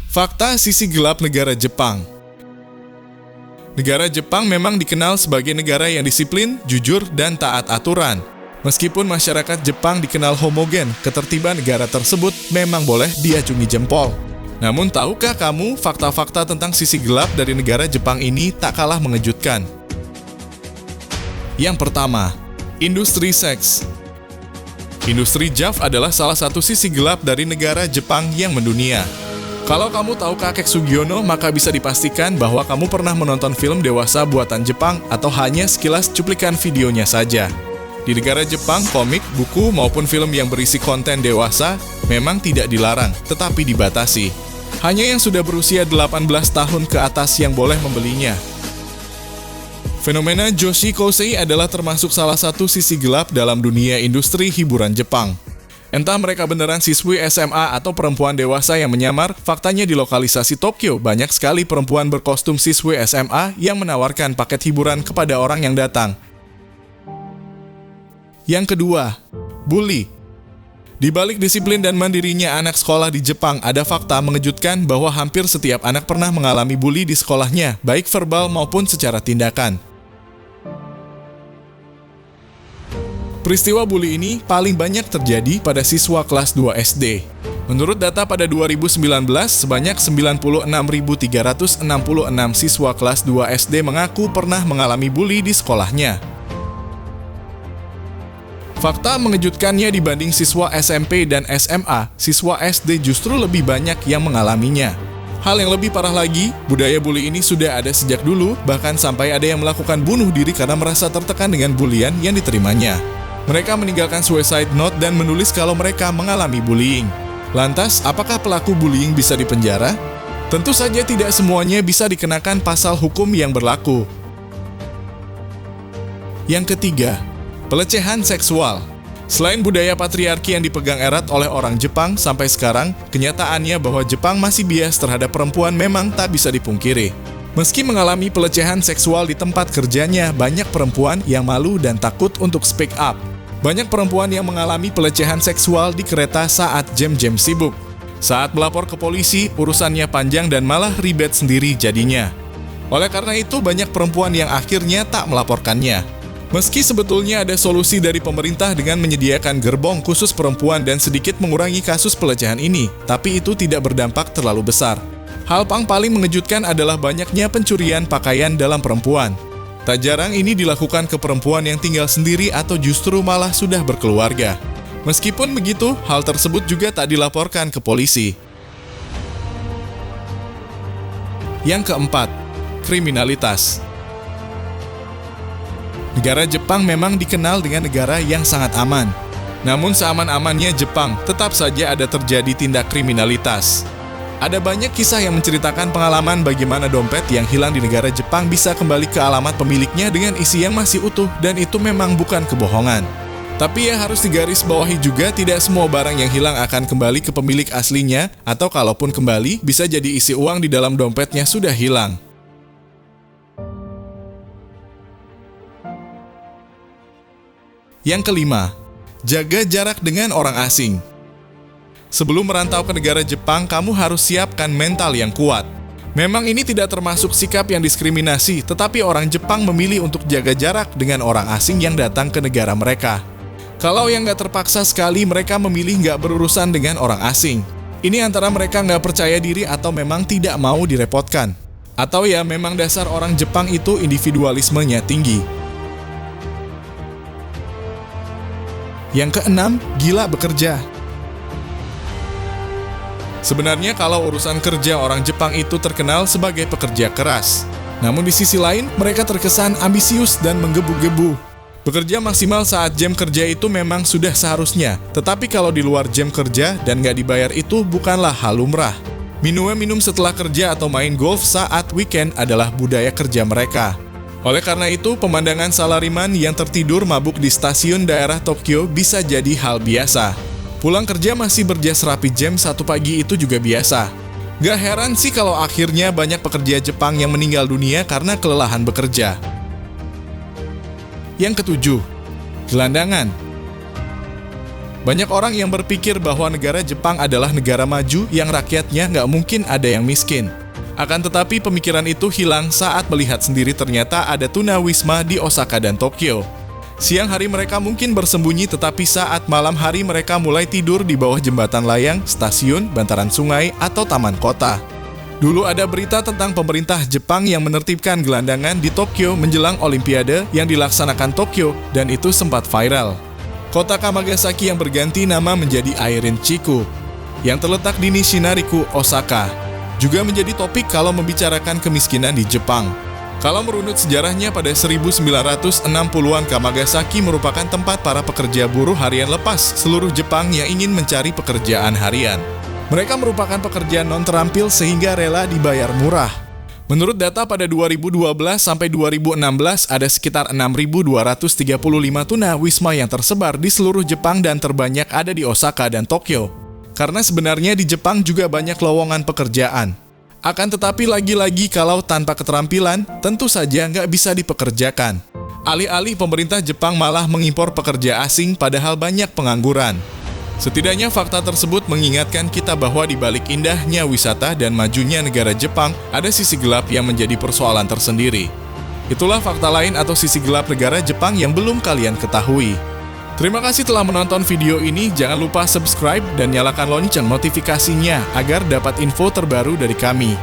Fakta sisi gelap negara Jepang. Negara Jepang memang dikenal sebagai negara yang disiplin, jujur, dan taat aturan. Meskipun masyarakat Jepang dikenal homogen, ketertiban negara tersebut memang boleh diacungi jempol. Namun tahukah kamu fakta-fakta tentang sisi gelap dari negara Jepang ini tak kalah mengejutkan? Yang pertama, industri seks. Industri JAV adalah salah satu sisi gelap dari negara Jepang yang mendunia. Kalau kamu tahu Kakek Sugiono, maka bisa dipastikan bahwa kamu pernah menonton film dewasa buatan Jepang atau hanya sekilas cuplikan videonya saja. Di negara Jepang, komik, buku, maupun film yang berisi konten dewasa memang tidak dilarang, tetapi dibatasi. Hanya yang sudah berusia 18 tahun ke atas yang boleh membelinya. Fenomena Joshi Kosei adalah termasuk salah satu sisi gelap dalam dunia industri hiburan Jepang. Entah mereka beneran siswi SMA atau perempuan dewasa yang menyamar, faktanya di lokalisasi Tokyo banyak sekali perempuan berkostum siswi SMA yang menawarkan paket hiburan kepada orang yang datang. Yang kedua, bully. Di balik disiplin dan mandirinya anak sekolah di Jepang, ada fakta mengejutkan bahwa hampir setiap anak pernah mengalami bully di sekolahnya, baik verbal maupun secara tindakan. Peristiwa bully ini paling banyak terjadi pada siswa kelas 2 SD. Menurut data pada 2019, sebanyak 96.366 siswa kelas 2 SD mengaku pernah mengalami bully di sekolahnya. Fakta mengejutkannya dibanding siswa SMP dan SMA, siswa SD justru lebih banyak yang mengalaminya. Hal yang lebih parah lagi, budaya bully ini sudah ada sejak dulu, bahkan sampai ada yang melakukan bunuh diri karena merasa tertekan dengan bulian yang diterimanya. Mereka meninggalkan suicide note dan menulis kalau mereka mengalami bullying. Lantas, apakah pelaku bullying bisa dipenjara? Tentu saja tidak semuanya bisa dikenakan pasal hukum yang berlaku. Yang ketiga, pelecehan seksual. Selain budaya patriarki yang dipegang erat oleh orang Jepang sampai sekarang, kenyataannya bahwa Jepang masih bias terhadap perempuan memang tak bisa dipungkiri. Meski mengalami pelecehan seksual di tempat kerjanya, banyak perempuan yang malu dan takut untuk speak up. Banyak perempuan yang mengalami pelecehan seksual di kereta saat jam-jam sibuk. Saat melapor ke polisi, urusannya panjang dan malah ribet sendiri jadinya. Oleh karena itu, banyak perempuan yang akhirnya tak melaporkannya. Meski sebetulnya ada solusi dari pemerintah dengan menyediakan gerbong khusus perempuan dan sedikit mengurangi kasus pelecehan ini, tapi itu tidak berdampak terlalu besar. Hal yang paling mengejutkan adalah banyaknya pencurian pakaian dalam perempuan. Tak jarang ini dilakukan ke perempuan yang tinggal sendiri atau justru malah sudah berkeluarga. Meskipun begitu, hal tersebut juga tak dilaporkan ke polisi. Yang keempat, kriminalitas. Negara Jepang memang dikenal dengan negara yang sangat aman. Namun seaman-amannya Jepang, tetap saja ada terjadi tindak kriminalitas. Ada banyak kisah yang menceritakan pengalaman bagaimana dompet yang hilang di negara Jepang bisa kembali ke alamat pemiliknya dengan isi yang masih utuh, dan itu memang bukan kebohongan. Tapi ya harus digarisbawahi juga, tidak semua barang yang hilang akan kembali ke pemilik aslinya, atau kalaupun kembali, bisa jadi isi uang di dalam dompetnya sudah hilang. Yang kelima, jaga jarak dengan orang asing. Sebelum merantau ke negara Jepang, kamu harus siapkan mental yang kuat. Memang ini tidak termasuk sikap yang diskriminasi, tetapi orang Jepang memilih untuk jaga jarak dengan orang asing yang datang ke negara mereka. Kalau yang nggak terpaksa sekali, mereka memilih nggak berurusan dengan orang asing. Ini antara mereka nggak percaya diri atau memang tidak mau direpotkan. Atau ya memang dasar orang Jepang itu individualismenya tinggi. Yang keenam, gila bekerja. Sebenarnya kalau urusan kerja, orang Jepang itu terkenal sebagai pekerja keras. Namun di sisi lain, mereka terkesan ambisius dan menggebu-gebu. Bekerja maksimal saat jam kerja itu memang sudah seharusnya, tetapi kalau di luar jam kerja dan nggak dibayar itu bukanlah hal lumrah. Minum setelah kerja atau main golf saat weekend adalah budaya kerja mereka. Oleh karena itu, pemandangan salariman yang tertidur mabuk di stasiun daerah Tokyo bisa jadi hal biasa. Pulang kerja masih berjas rapi jam 1 pagi itu juga biasa. Gak heran sih kalau akhirnya banyak pekerja Jepang yang meninggal dunia karena kelelahan bekerja. Yang ketujuh, gelandangan. Banyak orang yang berpikir bahwa negara Jepang adalah negara maju yang rakyatnya nggak mungkin ada yang miskin. Akan tetapi pemikiran itu hilang saat melihat sendiri ternyata ada tunawisma di Osaka dan Tokyo. Siang hari mereka mungkin bersembunyi, tetapi saat malam hari mereka mulai tidur di bawah jembatan layang, stasiun, bantaran sungai, atau taman kota. Dulu ada berita tentang pemerintah Jepang yang menertibkan gelandangan di Tokyo menjelang Olimpiade yang dilaksanakan Tokyo, dan itu sempat viral. Kota Kamagasaki yang berganti nama menjadi Airin-Chiku, yang terletak di Nishinariku, Osaka, juga menjadi topik kalau membicarakan kemiskinan di Jepang. Kalau merunut sejarahnya, pada 1960-an Kamagasaki merupakan tempat para pekerja buruh harian lepas seluruh Jepang yang ingin mencari pekerjaan harian. Mereka merupakan pekerjaan non-terampil sehingga rela dibayar murah. Menurut data pada 2012 sampai 2016 ada sekitar 6.235 tunawisma yang tersebar di seluruh Jepang dan terbanyak ada di Osaka dan Tokyo. Karena sebenarnya di Jepang juga banyak lowongan pekerjaan. Akan tetapi lagi-lagi kalau tanpa keterampilan, tentu saja nggak bisa dipekerjakan. Alih-alih pemerintah Jepang malah mengimpor pekerja asing padahal banyak pengangguran. Setidaknya fakta tersebut mengingatkan kita bahwa di balik indahnya wisata dan majunya negara Jepang, ada sisi gelap yang menjadi persoalan tersendiri. Itulah fakta lain atau sisi gelap negara Jepang yang belum kalian ketahui. Terima kasih telah menonton video ini, jangan lupa subscribe dan nyalakan lonceng notifikasinya agar dapat info terbaru dari kami.